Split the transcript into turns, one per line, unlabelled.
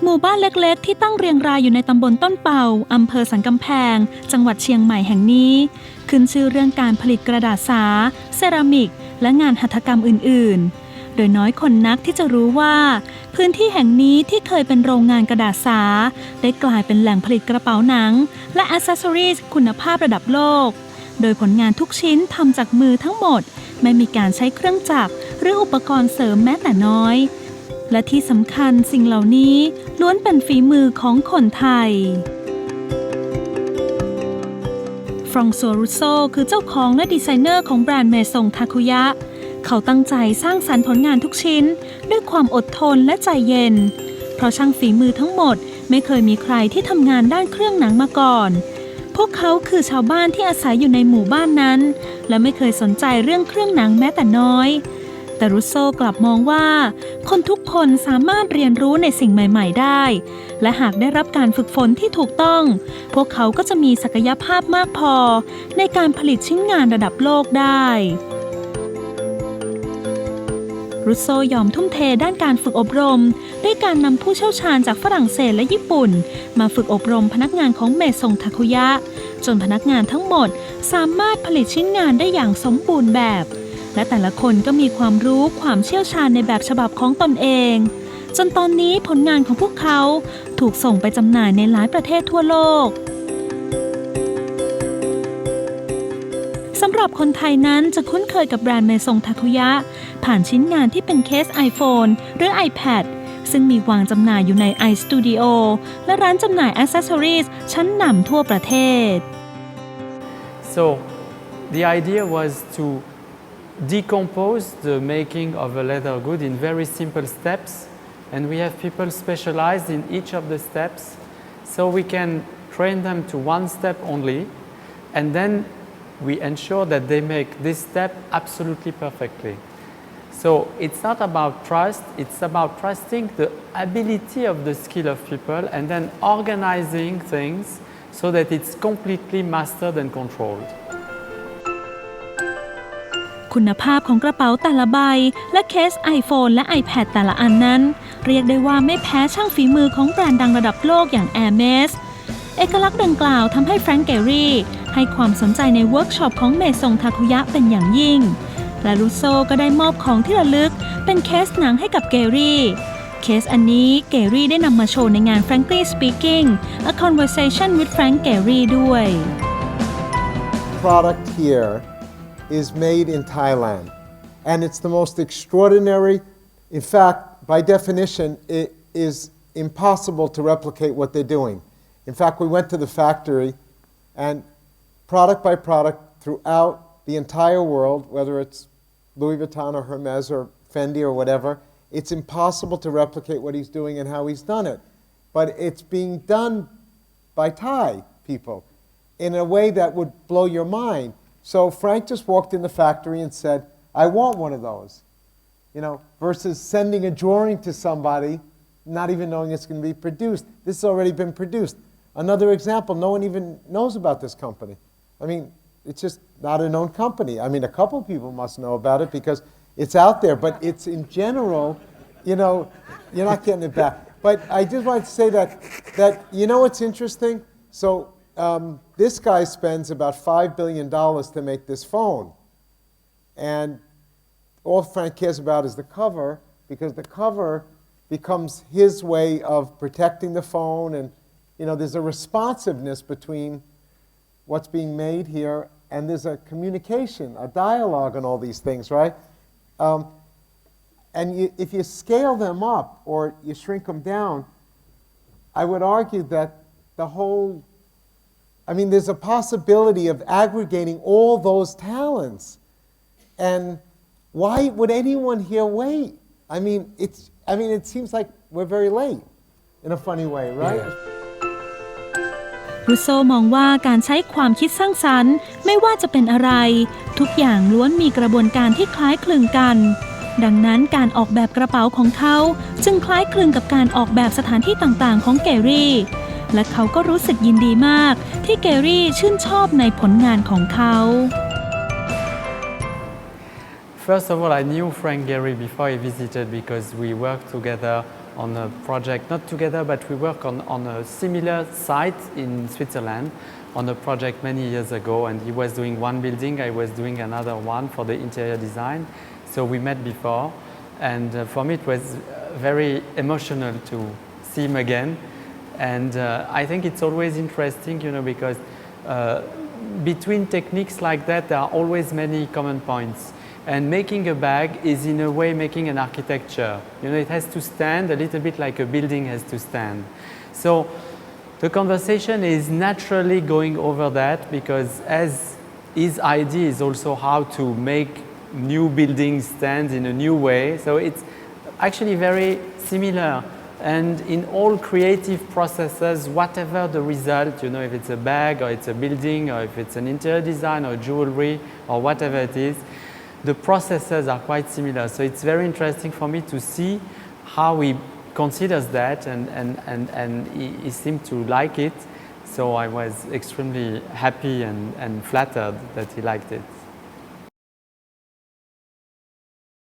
หมู่บ้านเล็กๆที่ตั้งเรียงรายอยู่ในตำบลต้นเป่าอำเภอสันกำแพงจังหวัดเชียงใหม่แห่งนี้ขึ้นชื่อเรื่องการผลิตกระดาษสาเซรามิกและงานหัตถกรรมอื่นๆโดยน้อยคนนักที่จะรู้ว่าพื้นที่แห่งนี้ที่เคยเป็นโรงงานกระดาษสาได้กลายเป็นแหล่งผลิตกระเป๋าหนังและแอคเซสซอรีสคุณภาพระดับโลกโดยผลงานทุกชิ้นทำจากมือทั้งหมดไม่มีการใช้เครื่องจักรหรืออุปกรณ์เสริมแม้แต่น้อยและที่สำคัญสิ่งเหล่านี้ล้วนเป็นฝีมือของคนไทยฟรองซัว รูโซคือเจ้าของและดีไซเนอร์ของแบรนด์เมซงทาคุยะเขาตั้งใจสร้างสรรค์ผลงานทุกชิ้นด้วยความอดทนและใจเย็นเพราะช่างฝีมือทั้งหมดไม่เคยมีใครที่ทำงานด้านเครื่องหนังมาก่อนพวกเขาคือชาวบ้านที่อาศัยอยู่ในหมู่บ้านนั้นและไม่เคยสนใจเรื่องเครื่องหนังแม้แต่น้อยแต่รูโซกลับมองว่าคนทุกคนสามารถเรียนรู้ในสิ่งใหม่ๆได้และหากได้รับการฝึกฝนที่ถูกต้องพวกเขาก็จะมีศักยภาพมากพอในการผลิตชิ้นงานระดับโลกได้รูโซยอมทุ่มเทด้านการฝึกอบรมด้วยการนำผู้เชี่ยวชาญจากฝรั่งเศสและญี่ปุ่นมาฝึกอบรมพนักงานของเมซงทาคุยะจนพนักงานทั้งหมดสามารถผลิตชิ้นงานได้อย่างสมบูรณ์แบบและแต่ละคนก็มีความรู้ความเชี่ยวชาญในแบบฉบับของตนเองจนตอนนี้ผลงานของพวกเขาถูกส่งไปจำหน่ายในหลายประเทศทั่วโลกสำหรับคนไทยนั้นจะคุ้นเคยกับแบรนด์เมซงทาคุยะผ่านชิ้นงานที่เป็นเคส iPhone หรือ iPad ซึ่งมีวางจำหน่ายอยู่ใน iStudio และร้านจำหน่าย Accessories ชั้นนำทั่วประเทศ
So the idea was to decompose the making of a leather good in very simple steps, and we have people specialized in each of the steps, so we can train them to one step only, and then we ensure that they make this step absolutely perfectly. So it's not about trust, it's about trusting the ability of the skill of people and then organizing things so that it's completely mastered and controlled.
คุณภาพของกระเป๋าแต่ละใบและเคส iPhone และ iPad แต่ละอันนั้นเรียกได้ว่าไม่แพ้ช่างฝีมือของแบรนด์ดังระดับโลกอย่าง Hermes เอกลักษณ์ดังกล่าวทำให้แฟรงค์ เกรี่ให้ความสนใจในเวิร์กช็อปของเมซงทาคุยะเป็นอย่างยิ่งและรูโซก็ได้มอบของที่ระลึกเป็นเคสหนังให้กับเกรี่เคสอันนี้เกรี่ได้นำมาโชว์ในงาน Frankly Speaking A Conversation with Frank Gehry ด้วย
Product here is made in Thailand and it's the most extraordinary. In fact, by definition, it is impossible to replicate what they're doing. In fact, we went to the factory and product by product throughout the entire world, whether it's Louis Vuitton or Hermes or Fendi or whatever, it's impossible to replicate what he's doing and how he's done it. But it's being done by Thai people in a way that would blow your mind. So Frank just walked in the factory and said, I want one of those, versus sending a drawing to somebody, not even knowing it's going to be produced. This has already been produced. Another example, no one even knows about this company. I mean, it's just not a known company. I mean, a couple people must know about it because it's out there, but it's in general, you're not getting it back. But I just wanted to say that what's interesting? So this guy spends about $5 billion to make this phone. And all Frank cares about is the cover because the cover becomes his way of protecting the phone and there's a responsiveness between what's being made here and there's a communication, a dialogue on all these things, right? And if you scale them up or you shrink them down, I would argue that there's a possibility of aggregating all those talents. And why would anyone here wait? It seems like we're very late in a funny way, right?
Yeah.
รูโซมองว่าการใช้ความคิดสร้างสรรค์ไม่ว่าจะเป็นอะไรทุกอย่างล้วนมีกระบวนการที่คล้ายคลึงกันดังนั้นการออกแบบกระเป๋าของเขาจึงคล้ายคลึงกับการออกแบบสถานที่ต่างๆของเกรี่และเขาก็รู้สึกยินดีมากที่เกรี่ชื่นชอบในผลงานของเขา
First of all, I knew Frank Gehry before he visited because we worked together on a project, not together, but we work on a similar site in Switzerland on a project many years ago, and he was doing one building, I was doing another one for the interior design. So we met before, and for me it was very emotional to see him again. And I think it's always interesting, you know, because between techniques like that, there are always many common points. And making a bag is in a way making an architecture. You know, it has to stand a little bit like a building has to stand. So the conversation is naturally going over that, because as his idea is also how to make new buildings stand in a new way. So it's actually very similar. And in all creative processes, whatever the result, you know, if it's a bag or it's a building or if it's an interior design or jewelry or whatever it is, the processes are quite similar. So it's very interesting for me to see how he considers that, and he seemed to like it. So I was extremely happy and flattered that he liked it.